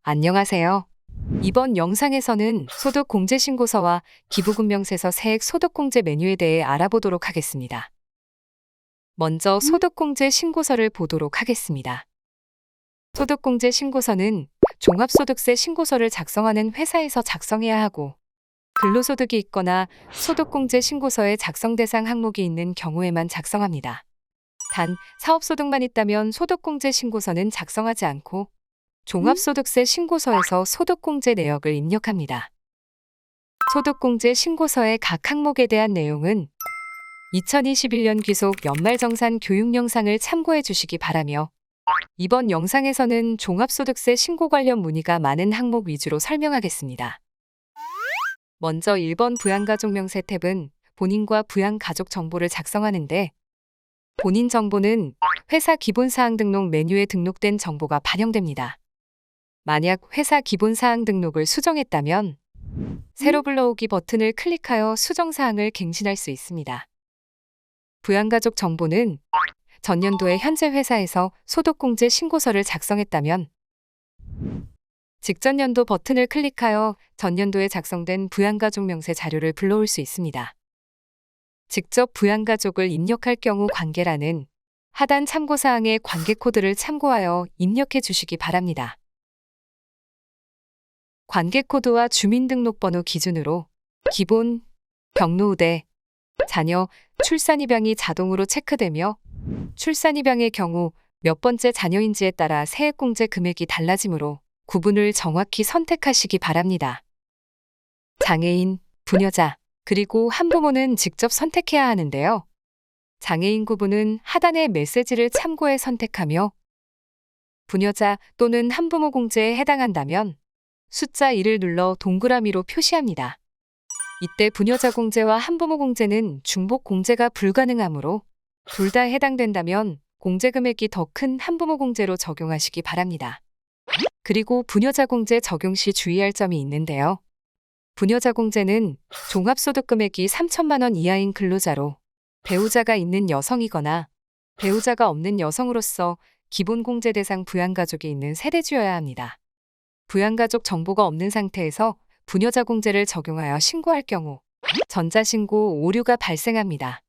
안녕하세요. 이번 영상에서는 소득공제신고서와 기부금명세서 세액 소득공제 메뉴에 대해 알아보도록 하겠습니다. 먼저 소득공제신고서를 보도록 하겠습니다. 소득공제신고서는 종합소득세 신고서를 작성하는 회사에서 작성해야 하고, 근로소득이 있거나 소득공제신고서에 작성 대상 항목이 있는 경우에만 작성합니다. 단, 사업소득만 있다면 소득공제신고서는 작성하지 않고 종합소득세 신고서에서 소득공제 내역을 입력합니다. 소득공제 신고서의 각 항목에 대한 내용은 2021년 귀속 연말정산 교육 영상을 참고해 주시기 바라며, 이번 영상에서는 종합소득세 신고 관련 문의가 많은 항목 위주로 설명하겠습니다. 먼저 1번 부양가족명세 탭은 본인과 부양가족 정보를 작성하는데, 본인 정보는 회사 기본사항 등록 메뉴에 등록된 정보가 반영됩니다. 만약 회사 기본사항 등록을 수정했다면 새로 불러오기 버튼을 클릭하여 수정사항을 갱신할 수 있습니다. 부양가족 정보는 전년도에 현재 회사에서 소득공제 신고서를 작성했다면 직전년도 버튼을 클릭하여 전년도에 작성된 부양가족 명세 자료를 불러올 수 있습니다. 직접 부양가족을 입력할 경우 관계란은 하단 참고사항의 관계 코드를 참고하여 입력해 주시기 바랍니다. 관계 코드와 주민등록번호 기준으로 기본, 경로우대, 자녀, 출산입양이 자동으로 체크되며, 출산입양의 경우 몇 번째 자녀인지에 따라 세액공제 금액이 달라지므로 구분을 정확히 선택하시기 바랍니다. 장애인, 부녀자, 그리고 한부모는 직접 선택해야 하는데요. 장애인 구분은 하단의 메시지를 참고해 선택하며, 부녀자 또는 한부모 공제에 해당한다면 숫자 1을 눌러 동그라미로 표시합니다. 이때 부녀자 공제와 한부모 공제는 중복 공제가 불가능하므로 둘 다 해당된다면 공제 금액이 더 큰 한부모 공제로 적용하시기 바랍니다. 그리고 부녀자 공제 적용 시 주의할 점이 있는데요. 부녀자 공제는 종합소득 금액이 3천만 원 이하인 근로자로 배우자가 있는 여성이거나 배우자가 없는 여성으로서 기본 공제 대상 부양가족이 있는 세대주여야 합니다. 부양가족 정보가 없는 상태에서 부녀자 공제를 적용하여 신고할 경우 전자신고 오류가 발생합니다.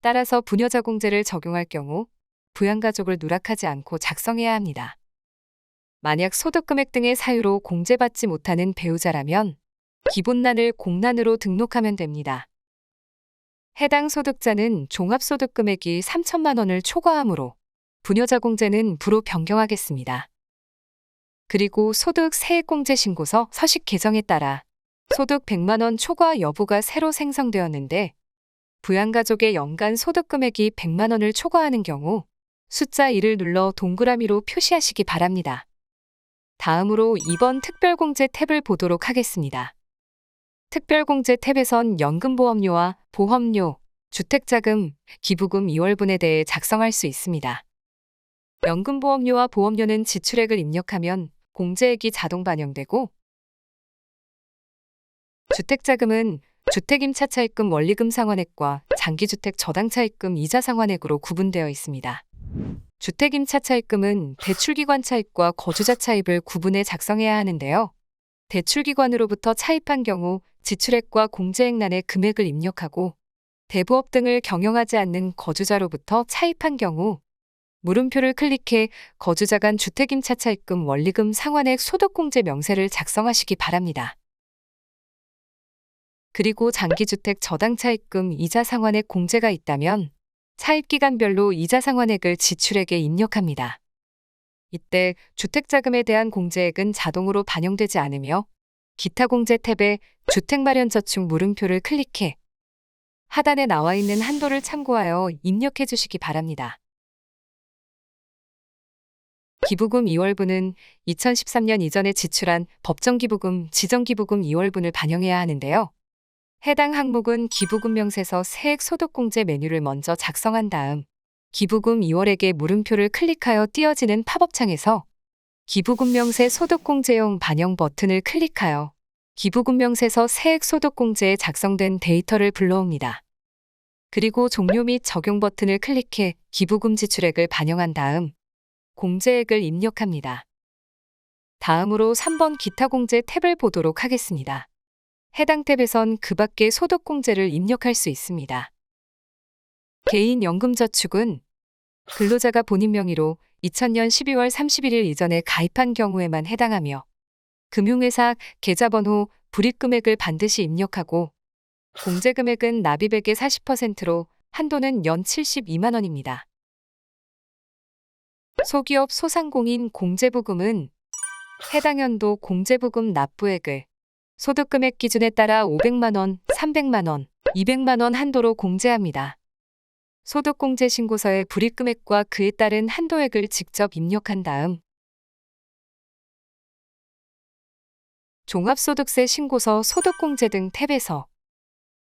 따라서 부녀자 공제를 적용할 경우 부양가족을 누락하지 않고 작성해야 합니다. 만약 소득금액 등의 사유로 공제받지 못하는 배우자라면 기본란을 공란으로 등록하면 됩니다. 해당 소득자는 종합소득금액이 3천만 원을 초과하므로 부녀자 공제는 부로 변경하겠습니다. 그리고 소득 세액공제 신고서 서식 개정에 따라 소득 100만 원 초과 여부가 새로 생성되었는데, 부양가족의 연간 소득 금액이 100만 원을 초과하는 경우 숫자 1을 눌러 동그라미로 표시하시기 바랍니다. 다음으로 2번 특별공제 탭을 보도록 하겠습니다. 특별공제 탭에선 연금보험료와 보험료, 주택자금, 기부금 2월분에 대해 작성할 수 있습니다. 연금보험료와 보험료는 지출액을 입력하면 공제액이 자동 반영되고, 주택자금은 주택임차차입금 원리금 상환액과 장기주택 저당차입금 이자 상환액으로 구분되어 있습니다. 주택임차차입금은 대출기관 차입과 거주자 차입을 구분해 작성해야 하는데요. 대출기관으로부터 차입한 경우 지출액과 공제액란에 금액을 입력하고, 대부업 등을 경영하지 않는 거주자로부터 차입한 경우 물음표를 클릭해 거주자 간 주택임차차입금 원리금 상환액 소득공제 명세를 작성하시기 바랍니다. 그리고 장기주택 저당차입금 이자 상환액 공제가 있다면 차입기간별로 이자 상환액을 지출액에 입력합니다. 이때 주택자금에 대한 공제액은 자동으로 반영되지 않으며 기타 공제 탭에 주택마련저축 물음표를 클릭해 하단에 나와 있는 한도를 참고하여 입력해 주시기 바랍니다. 기부금 2월분은 2013년 이전에 지출한 법정기부금, 지정기부금 2월분을 반영해야 하는데요. 해당 항목은 기부금 명세서 세액 소득공제 메뉴를 먼저 작성한 다음 기부금 2월액의 물음표를 클릭하여 띄어지는 팝업창에서 기부금 명세 소득공제용 반영 버튼을 클릭하여 기부금 명세서 세액 소득공제에 작성된 데이터를 불러옵니다. 그리고 종료 및 적용 버튼을 클릭해 기부금 지출액을 반영한 다음 공제액을 입력합니다. 다음으로 3번 기타공제 탭을 보도록 하겠습니다. 해당 탭에선 그 밖의 소득공제를 입력할 수 있습니다. 개인연금저축은 근로자가 본인 명의로 2000년 12월 31일 이전에 가입한 경우에만 해당하며 금융회사 계좌번호, 불이익금액을 반드시 입력하고 공제금액은 납입액의 40%로 한도는 연 72만 원입니다. 소기업 소상공인 공제부금은 해당 연도 공제부금 납부액을 소득금액 기준에 따라 500만 원, 300만 원, 200만 원 한도로 공제합니다. 소득공제 신고서에 불이익금액과 그에 따른 한도액을 직접 입력한 다음 종합소득세 신고서 소득공제 등 탭에서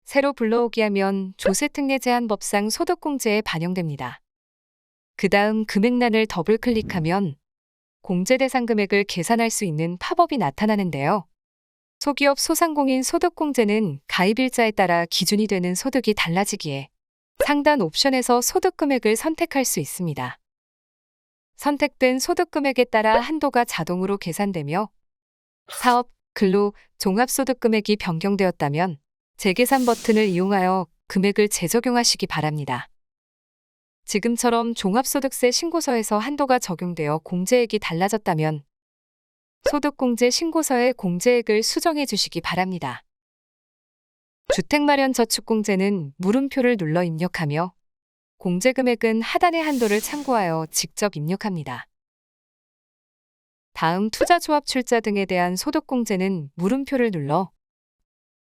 새로 불러오기 하면 조세특례제한법상 소득공제에 반영됩니다. 그 다음 금액란을 더블클릭하면 공제 대상 금액을 계산할 수 있는 팝업이 나타나는데요. 소기업 소상공인 소득공제는 가입일자에 따라 기준이 되는 소득이 달라지기에 상단 옵션에서 소득금액을 선택할 수 있습니다. 선택된 소득금액에 따라 한도가 자동으로 계산되며 사업, 근로, 종합소득금액이 변경되었다면 재계산 버튼을 이용하여 금액을 재적용하시기 바랍니다. 지금처럼 종합소득세 신고서에서 한도가 적용되어 공제액이 달라졌다면 소득공제 신고서에 공제액을 수정해 주시기 바랍니다. 주택마련저축공제는 물음표를 눌러 입력하며 공제금액은 하단의 한도를 참고하여 직접 입력합니다. 다음 투자조합 출자 등에 대한 소득공제는 물음표를 눌러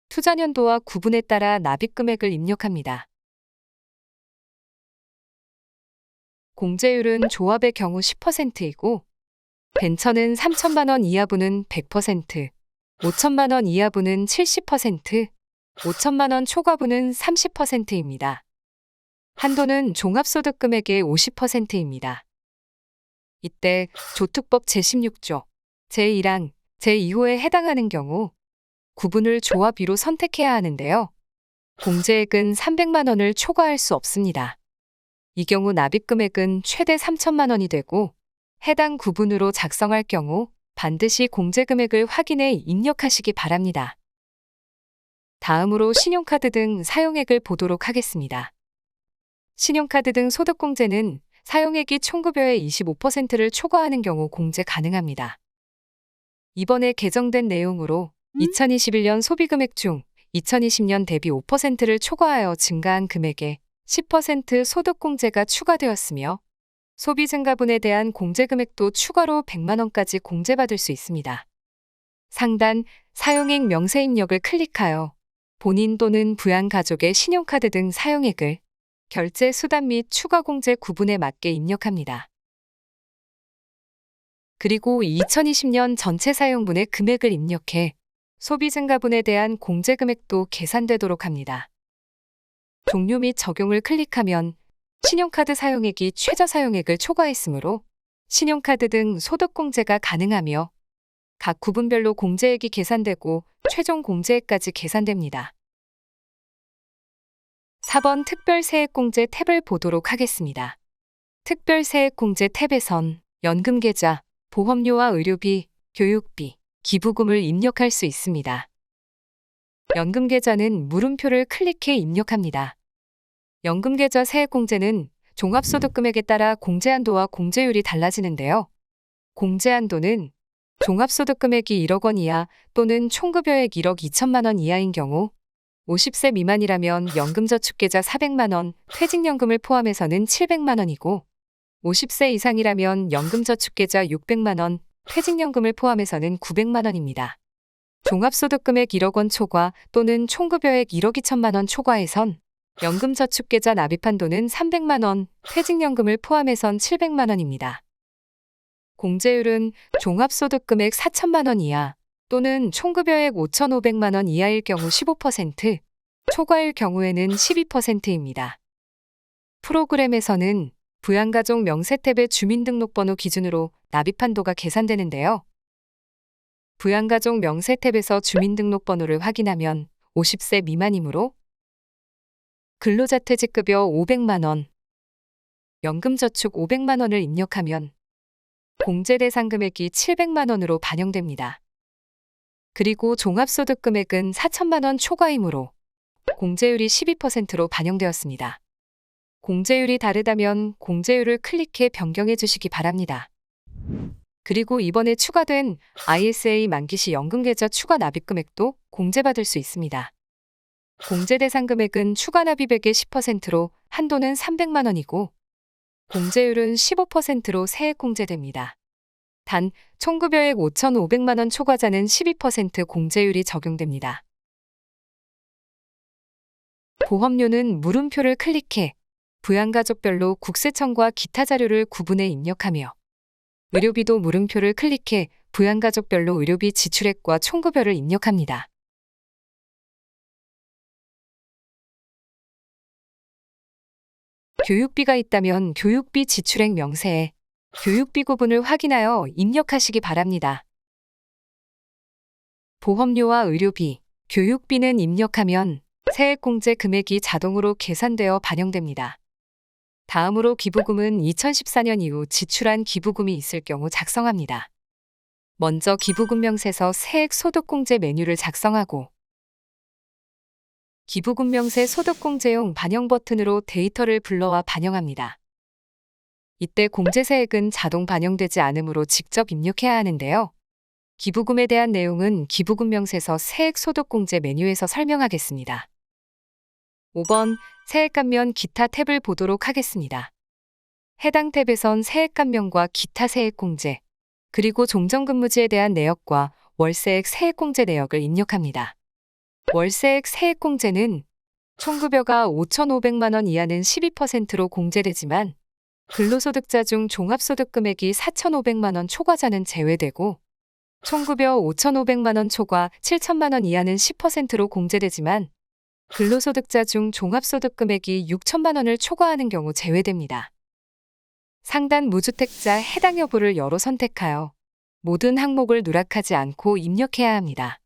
투자년도와 구분에 따라 납입금액을 입력합니다. 공제율은 조합의 경우 10%이고 벤처는 3천만 원 이하분은 100%, 5천만 원 이하분은 70%, 5천만 원 초과분은 30%입니다. 한도는 종합소득금액의 50%입니다. 이때 조특법 제16조, 제1항, 제2호에 해당하는 경우 구분을 조합 위로 선택해야 하는데요. 공제액은 300만 원을 초과할 수 없습니다. 이 경우 납입금액은 최대 3천만 원이 되고 해당 구분으로 작성할 경우 반드시 공제금액을 확인해 입력하시기 바랍니다. 다음으로 신용카드 등 사용액을 보도록 하겠습니다. 신용카드 등 소득공제는 사용액이 총급여의 25%를 초과하는 경우 공제 가능합니다. 이번에 개정된 내용으로 2021년 소비금액 중 2020년 대비 5%를 초과하여 증가한 금액에 10% 소득공제가 추가되었으며 소비증가분에 대한 공제금액도 추가로 100만 원까지 공제받을 수 있습니다. 상단 사용액 명세 입력을 클릭하여 본인 또는 부양가족의 신용카드 등 사용액을 결제 수단 및 추가 공제 구분에 맞게 입력합니다. 그리고 2020년 전체 사용분의 금액을 입력해 소비증가분에 대한 공제금액도 계산되도록 합니다. 종료 및 적용을 클릭하면 신용카드 사용액이 최저 사용액을 초과했으므로 신용카드 등 소득공제가 가능하며 각 구분별로 공제액이 계산되고 최종 공제액까지 계산됩니다. 4번 특별세액공제 탭을 보도록 하겠습니다. 특별세액공제 탭에선 연금계좌, 보험료와 의료비, 교육비, 기부금을 입력할 수 있습니다. 연금계좌는 물음표를 클릭해 입력합니다. 연금계좌 세액공제는 종합소득금액에 따라 공제한도와 공제율이 달라지는데요. 공제한도는 종합소득금액이 1억 원 이하 또는 총급여액 1억 2천만 원 이하인 경우 50세 미만이라면 연금저축계좌 400만 원, 퇴직연금을 포함해서는 700만 원이고 50세 이상이라면 연금저축계좌 600만 원, 퇴직연금을 포함해서는 900만 원입니다. 종합소득금액 1억 원 초과 또는 총급여액 1억 2천만 원 초과에선 연금저축계좌 납입한도는 300만 원, 퇴직연금을 포함해선 700만 원입니다. 공제율은 종합소득금액 4천만 원 이하 또는 총급여액 5,500만 원 이하일 경우 15%, 초과일 경우에는 12%입니다. 프로그램에서는 부양가족 명세 탭의 주민등록번호 기준으로 납입한도가 계산되는데요. 부양가족 명세 탭에서 주민등록번호를 확인하면 50세 미만이므로 근로자퇴직급여 500만 원, 연금저축 500만 원을 입력하면 공제 대상 금액이 700만 원으로 반영됩니다. 그리고 종합소득 금액은 4천만 원 초과이므로 공제율이 12%로 반영되었습니다. 공제율이 다르다면 공제율을 클릭해 변경해 주시기 바랍니다. 그리고 이번에 추가된 ISA 만기 시 연금계좌 추가 납입 금액도 공제받을 수 있습니다. 공제 대상 금액은 추가 납입액의 10%로 한도는 300만 원이고 공제율은 15%로 세액 공제됩니다. 단, 총급여액 5,500만 원 초과자는 12% 공제율이 적용됩니다. 보험료는 물음표를 클릭해 부양가족별로 국세청과 기타 자료를 구분해 입력하며 의료비도 물음표를 클릭해 부양가족별로 의료비 지출액과 총급여를 입력합니다. 교육비가 있다면 교육비 지출액 명세에 교육비 구분을 확인하여 입력하시기 바랍니다. 보험료와 의료비, 교육비는 입력하면 세액공제 금액이 자동으로 계산되어 반영됩니다. 다음으로 기부금은 2014년 이후 지출한 기부금이 있을 경우 작성합니다. 먼저 기부금 명세서 세액 소득공제 메뉴를 작성하고 기부금 명세 소득공제용 반영 버튼으로 데이터를 불러와 반영합니다. 이때 공제세액은 자동 반영되지 않으므로 직접 입력해야 하는데요. 기부금에 대한 내용은 기부금 명세서 세액 소득공제 메뉴에서 설명하겠습니다. 5번 세액감면 기타 탭을 보도록 하겠습니다. 해당 탭에선 세액감면과 기타 세액공제, 그리고 종전근무지에 대한 내역과 월세액 세액공제 내역을 입력합니다. 월세액 세액공제는 총급여가 5,500만 원 이하는 12%로 공제되지만 근로소득자 중 종합소득 금액이 4,500만 원 초과자는 제외되고 총급여 5,500만 원 초과 7천만 원 이하는 10%로 공제되지만 근로소득자 중 종합소득 금액이 6천만 원을 초과하는 경우 제외됩니다. 상단 무주택자 해당 여부를 여로 선택하여 모든 항목을 누락하지 않고 입력해야 합니다.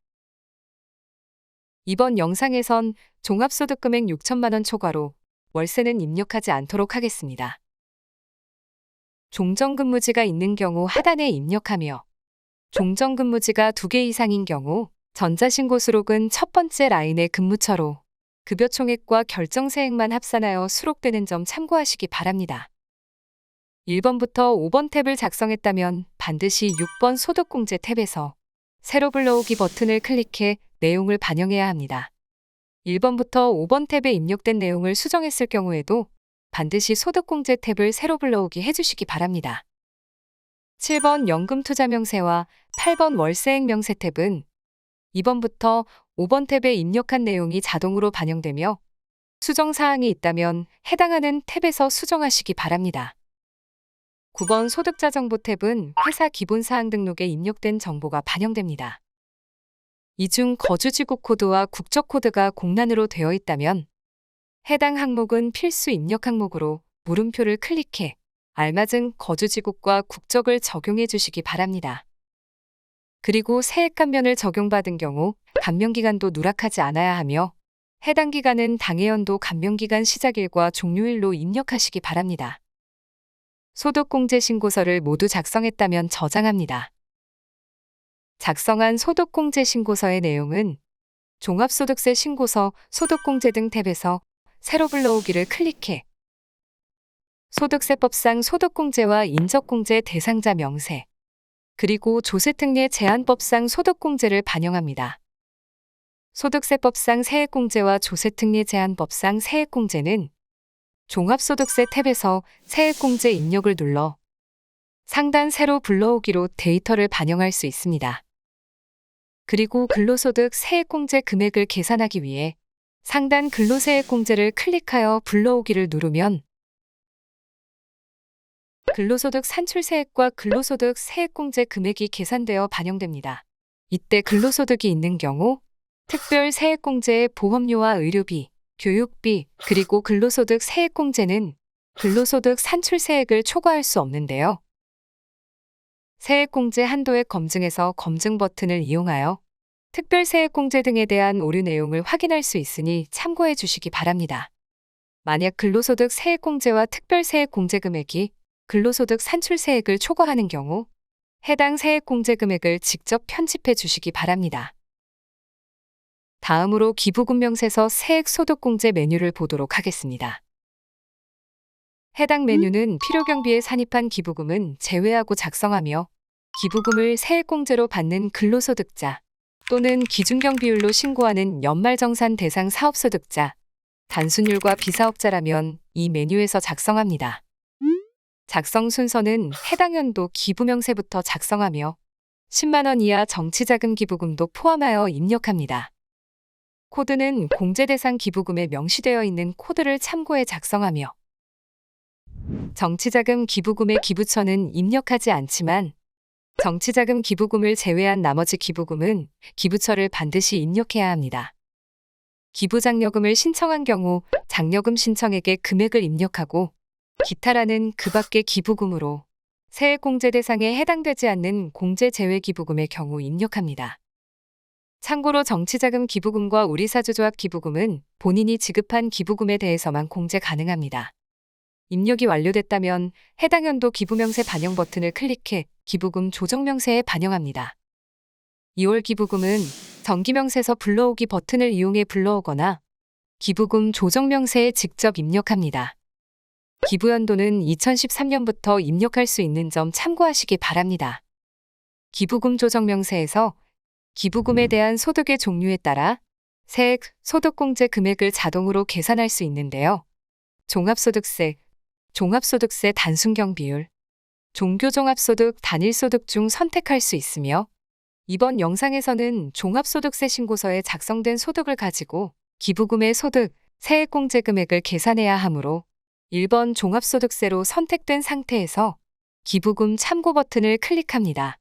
이번 영상에선 종합소득 금액 6천만 원 초과로 월세는 입력하지 않도록 하겠습니다. 종전근무지가 있는 경우 하단에 입력하며 종전근무지가 2개 이상인 경우 전자신고 수록은 첫 번째 라인의 근무처로 급여 총액과 결정세액만 합산하여 수록되는 점 참고하시기 바랍니다. 1번부터 5번 탭을 작성했다면 반드시 6번 소득공제 탭에서 새로 불러오기 버튼을 클릭해 내용을 반영해야 합니다. 1번부터 5번 탭에 입력된 내용을 수정했을 경우에도 반드시 소득공제 탭을 새로 불러오기 해주시기 바랍니다. 7번 연금투자명세와 8번 월세액 명세 탭은 2번부터 5번 탭에 입력한 내용이 자동으로 반영되며 수정사항이 있다면 해당하는 탭에서 수정하시기 바랍니다. 9번 소득자 정보 탭은 회사 기본사항 등록에 입력된 정보가 반영됩니다. 이 중 거주지구 코드와 국적 코드가 공란으로 되어 있다면 해당 항목은 필수 입력 항목으로 물음표를 클릭해 알맞은 거주지국과 국적을 적용해 주시기 바랍니다. 그리고 세액감면을 적용받은 경우 감면기간도 누락하지 않아야 하며 해당 기간은 당해연도 감면기간 시작일과 종료일로 입력하시기 바랍니다. 소득공제 신고서를 모두 작성했다면 저장합니다. 작성한 소득공제 신고서의 내용은 종합소득세 신고서, 소득공제 등 탭에서 새로 불러오기를 클릭해 소득세법상 소득공제와 인적공제 대상자 명세, 그리고 조세특례 제한법상 소득공제를 반영합니다. 소득세법상 세액공제와 조세특례 제한법상 세액공제는 종합소득세 탭에서 세액공제 입력을 눌러 상단 새로 불러오기로 데이터를 반영할 수 있습니다. 그리고 근로소득 세액공제 금액을 계산하기 위해 상단 근로세액공제를 클릭하여 불러오기를 누르면 근로소득 산출세액과 근로소득 세액공제 금액이 계산되어 반영됩니다. 이때 근로소득이 있는 경우 특별 세액공제의 보험료와 의료비, 교육비, 그리고 근로소득 세액공제는 근로소득 산출세액을 초과할 수 없는데요. 세액공제 한도액 검증에서 검증 버튼을 이용하여 특별세액공제 등에 대한 오류 내용을 확인할 수 있으니 참고해 주시기 바랍니다. 만약 근로소득 세액공제와 특별세액공제 금액이 근로소득 산출세액을 초과하는 경우 해당 세액공제 금액을 직접 편집해 주시기 바랍니다. 다음으로 기부금 명세서 세액소득공제 메뉴를 보도록 하겠습니다. 해당 메뉴는 필요경비에 산입한 기부금은 제외하고 작성하며 기부금을 세액공제로 받는 근로소득자 또는 기준경비율로 신고하는 연말정산 대상 사업소득자, 단순율과 비사업자라면 이 메뉴에서 작성합니다. 작성 순서는 해당 연도 기부명세부터 작성하며 10만 원 이하 정치자금 기부금도 포함하여 입력합니다. 코드는 공제 대상 기부금에 명시되어 있는 코드를 참고해 작성하며 정치자금 기부금의 기부처는 입력하지 않지만 정치자금 기부금을 제외한 나머지 기부금은 기부처를 반드시 입력해야 합니다. 기부장려금을 신청한 경우 장려금 신청액의 금액을 입력하고 기타라는 그 밖의 기부금으로 세액공제 대상에 해당되지 않는 공제 제외 기부금의 경우 입력합니다. 참고로 정치자금 기부금과 우리사주조합 기부금은 본인이 지급한 기부금에 대해서만 공제 가능합니다. 입력이 완료됐다면 해당 연도 기부명세 반영 버튼을 클릭해 기부금 조정명세에 반영합니다. 2월 기부금은 정기명세서 불러오기 버튼을 이용해 불러오거나 기부금 조정명세에 직접 입력합니다. 기부연도는 2013년부터 입력할 수 있는 점 참고하시기 바랍니다. 기부금 조정명세에서 기부금에 대한 소득의 종류에 따라 세액, 소득공제 금액을 자동으로 계산할 수 있는데요. 종합소득세, 종합소득세 단순경비율, 종교종합소득, 단일소득 중 선택할 수 있으며 이번 영상에서는 종합소득세 신고서에 작성된 소득을 가지고 기부금의 소득, 세액공제 금액을 계산해야 하므로 1번 종합소득세로 선택된 상태에서 기부금 참고 버튼을 클릭합니다.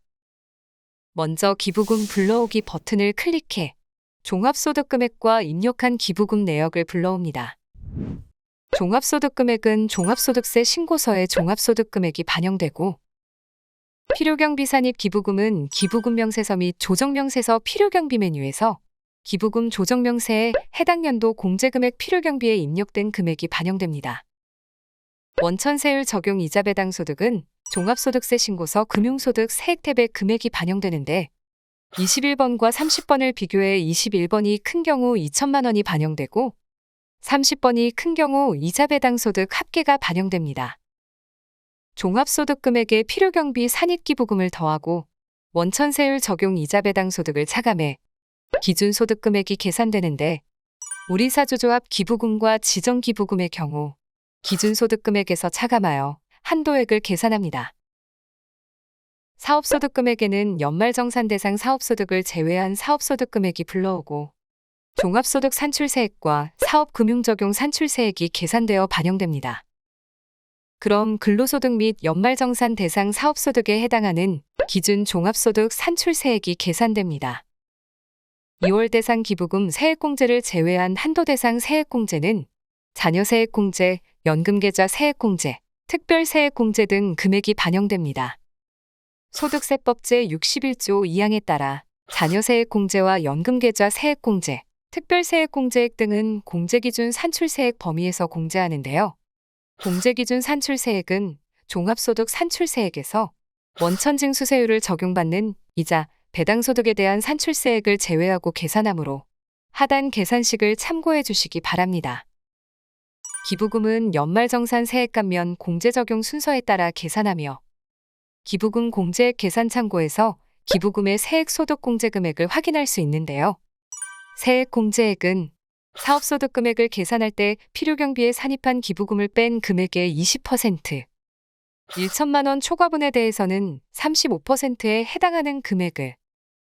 먼저 기부금 불러오기 버튼을 클릭해 종합소득 금액과 입력한 기부금 내역을 불러옵니다. 종합소득 금액은 종합소득세 신고서에 종합소득 금액이 반영되고 필요경비 산입 기부금은 기부금 명세서 및 조정명세서 필요경비 메뉴에서 기부금 조정명세에 해당 연도 공제금액 필요경비에 입력된 금액이 반영됩니다. 원천세율 적용 이자 배당 소득은 종합소득세 신고서 금융소득 세액 탭에 금액이 반영되는데 21번과 30번을 비교해 21번이 큰 경우 2천만 원이 반영되고 30번이 큰 경우 이자 배당 소득 합계가 반영됩니다. 종합소득 금액에 필요경비 산입기부금을 더하고 원천세율 적용 이자 배당 소득을 차감해 기준소득 금액이 계산되는데 우리사주조합 기부금과 지정기부금의 경우 기준소득 금액에서 차감하여 한도액을 계산합니다. 사업소득 금액에는 연말정산 대상 사업소득을 제외한 사업소득 금액이 불러오고 종합소득 산출세액과 사업금융적용 산출세액이 계산되어 반영됩니다. 그럼 근로소득 및 연말정산 대상 사업소득에 해당하는 기준 종합소득 산출세액이 계산됩니다. 2월 대상 기부금 세액공제를 제외한 한도 대상 세액공제는 자녀세액공제, 연금계좌 세액공제, 특별세액공제 등 금액이 반영됩니다. 소득세법 제61조 2항에 따라 자녀세액공제와 연금계좌 세액공제, 특별세액공제액 등은 공제기준 산출세액 범위에서 공제하는데요. 공제기준 산출세액은 종합소득 산출세액에서 원천징수세율을 적용받는 이자, 배당소득에 대한 산출세액을 제외하고 계산하므로 하단 계산식을 참고해 주시기 바랍니다. 기부금은 연말정산 세액감면 공제 적용 순서에 따라 계산하며 기부금 공제액 계산 창고에서 기부금의 세액소득 공제 금액을 확인할 수 있는데요. 세액 공제액은 사업소득 금액을 계산할 때 필요경비에 산입한 기부금을 뺀 금액의 20%, 1천만 원 초과분에 대해서는 35%에 해당하는 금액을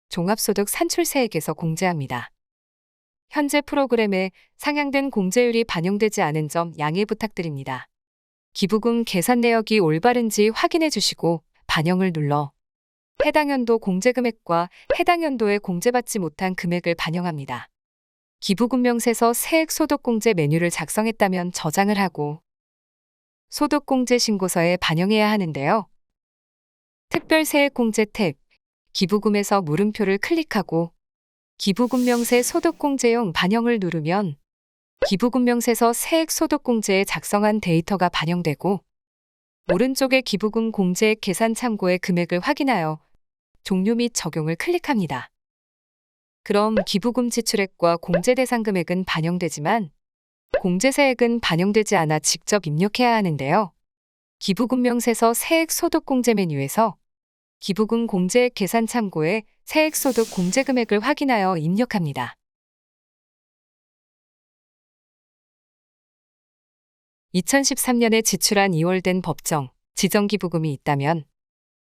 종합소득 산출세액에서 공제합니다. 현재 프로그램에 상향된 공제율이 반영되지 않은 점 양해 부탁드립니다. 기부금 계산 내역이 올바른지 확인해 주시고 반영을 눌러 해당 연도 공제금액과 해당 연도에 공제받지 못한 금액을 반영합니다. 기부금 명세서 세액소득공제 메뉴를 작성했다면 저장을 하고 소득공제 신고서에 반영해야 하는데요. 특별세액공제 탭, 기부금에서 물음표를 클릭하고 기부금 명세 소득공제용 반영을 누르면 기부금 명세서 세액소득공제에 작성한 데이터가 반영되고 오른쪽의 기부금 공제액 계산 참고의 금액을 확인하여 종료 및 적용을 클릭합니다. 그럼 기부금 지출액과 공제 대상 금액은 반영되지만 공제세액은 반영되지 않아 직접 입력해야 하는데요. 기부금 명세서 세액 소득 공제 메뉴에서 기부금 공제액 계산 참고에 세액 소득 공제 금액을 확인하여 입력합니다. 2013년에 지출한 2월 된 법정, 지정 기부금이 있다면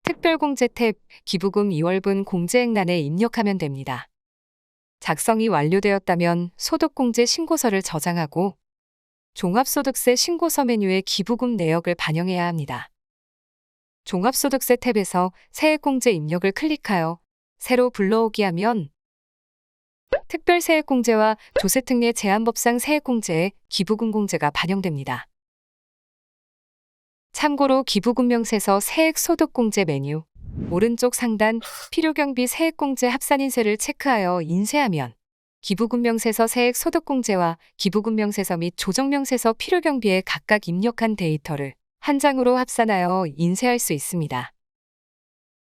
특별공제 탭 기부금 2월분 공제액란에 입력하면 됩니다. 작성이 완료되었다면 소득공제 신고서를 저장하고 종합소득세 신고서 메뉴에 기부금 내역을 반영해야 합니다. 종합소득세 탭에서 세액공제 입력을 클릭하여 새로 불러오기 하면 특별세액공제와 조세특례 제한법상 세액공제에 기부금 공제가 반영됩니다. 참고로 기부금 명세서 세액소득공제 메뉴 오른쪽 상단 필요경비 세액공제 합산인쇄를 체크하여 인쇄하면 기부금 명세서 세액소득공제와 기부금 명세서 및 조정명세서 필요경비에 각각 입력한 데이터를 한 장으로 합산하여 인쇄할 수 있습니다.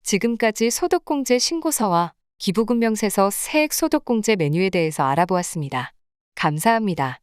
지금까지 소득공제 신고서와 기부금 명세서 세액소득공제 메뉴에 대해서 알아보았습니다. 감사합니다.